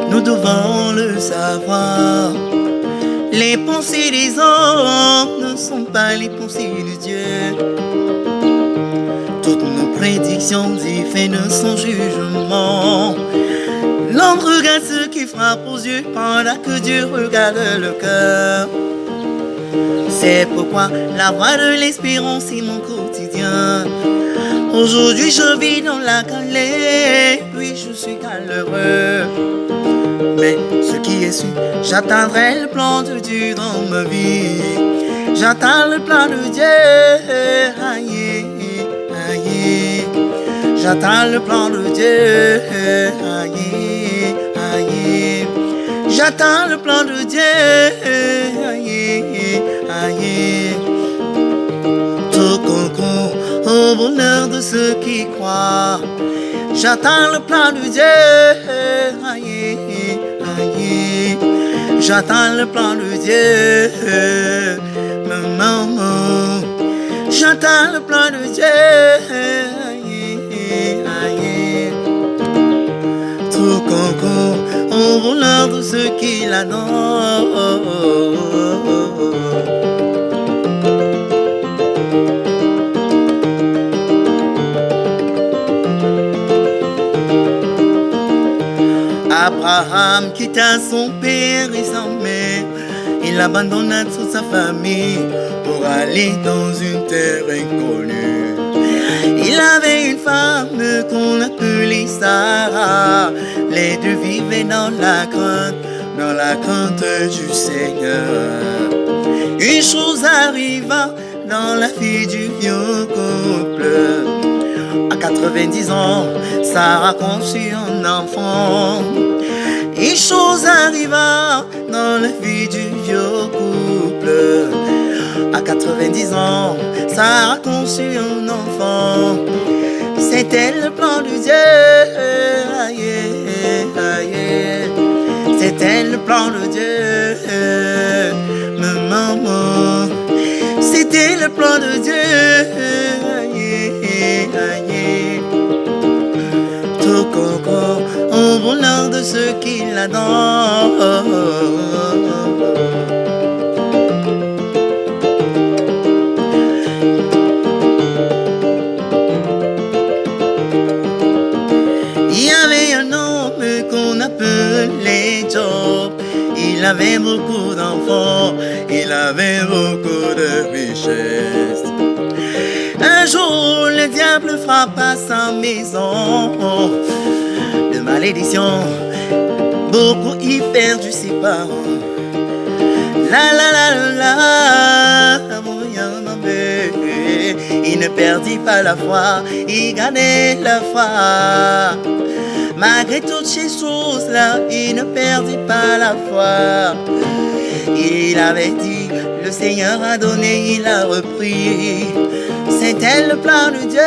nous devons le savoir. Les pensées des hommes ne sont pas les pensées de Dieu. Toutes nos prédictions diffèrent de son jugement. L'homme regarde ce qui frappe aux yeux pendant que Dieu regarde le cœur. C'est pourquoi la voie de l'espérance est mon quotidien. Aujourd'hui je vis dans la galère, puis je suis malheureux. Mais ce qui est sûr, j'atteindrai le plan de Dieu dans ma vie. J'attends le plan de Dieu, aïe, aïe. J'attends le plan de Dieu, aïe, aïe. J'attends le plan de Dieu, aïe, aïe. Tout concourt au bonheur de ceux qui croient. J'attends le plan de Dieu, aïe, aïe. J'attends le plan de Dieu, maman. J'attends le plan de Dieu, aïe, aïe. Tout concourt au bonheur de ceux qui l'adorent. Abraham quitta son père et sa mère. Il abandonna toute sa famille pour aller dans une terre inconnue. Il avait une femme qu'on appelait Sarah. Les deux vivaient dans la crainte du Seigneur. Une chose arriva dans la vie du vieux couple. À 90 ans, Sarah conçut un enfant. Une chose arriva dans la vie du vieux couple. À 90 ans, Sarah conçut un enfant. C'était le plan de Dieu, aïe, aïe. C'était le plan de Dieu, maman. C'était le plan de Dieu, aïe, aïe. Tout concourt au bonheur de ceux qui l'adorent. Il y avait un homme qu'on appelait Job. Il avait beaucoup d'enfants, il avait beaucoup de richesses. Un jour, le diable frappa sa maison de malédiction. Beaucoup y perdu ses parents. La la la la la, mon bébé. Il ne perdit pas la foi, il gagnait la foi. Malgré toutes ces choses-là, il ne perdit pas la foi. Il avait dit, le Seigneur a donné, il a repris. C'était le plan de Dieu,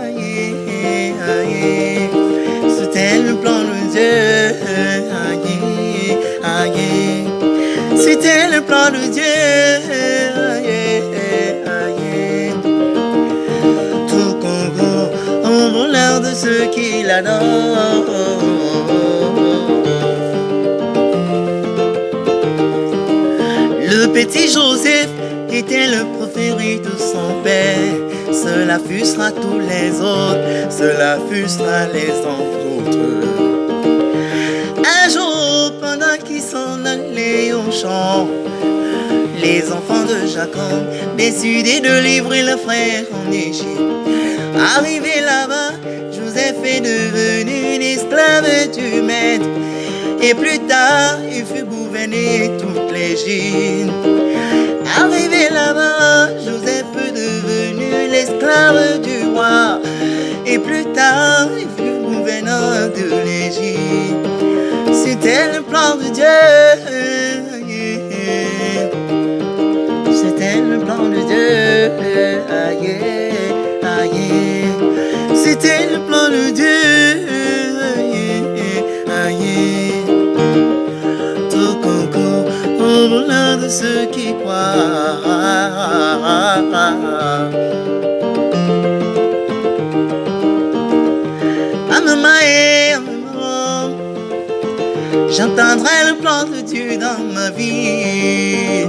aïe, aïe. C'était le plan de Dieu, aïe, aïe. C'était le plan de Dieu, aïe, aïe. Tout concourt au bonheur de ceux qui l'adorent. Le petit Joseph était le préféré de son père. Cela frustra tous les autres, cela frustra les autres. Un jour, pendant qu'ils s'en allaient au champ, les enfants de Jacob décidaient de livrer le frère en Égypte. Arrivé là-bas, Joseph est devenu l'esclave du maître. Et plus tard, il fut gouverner toute l'Égypte. Arrivé là-bas, Joseph est devenu l'esclave du roi. Et plus tard, il fut gouverneur de l'Égypte. C'était le plan de Dieu. C'était le plan de Dieu. Aïe, aïe. C'était le plan de Dieu. Tout concourt au bonheur de ceux qui croient. Maman, J'entendrai le plan de Dieu dans ma vie.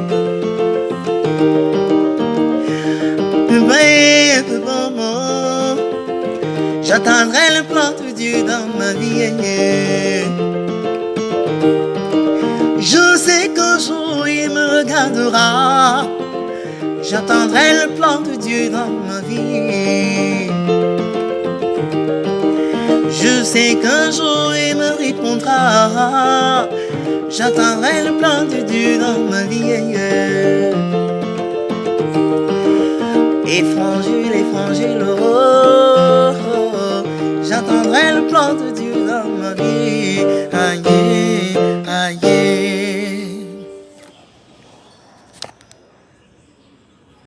J'attendrai le plan de Dieu dans ma vie. Je sais qu'un jour il me regardera. J'attendrai le plan de Dieu dans ma vie. Je sais qu'un jour il me répondra. J'attendrai le plan de Dieu dans ma vie. Évangile, oh, oh, j'attendrai le plan de Dieu dans ma vie.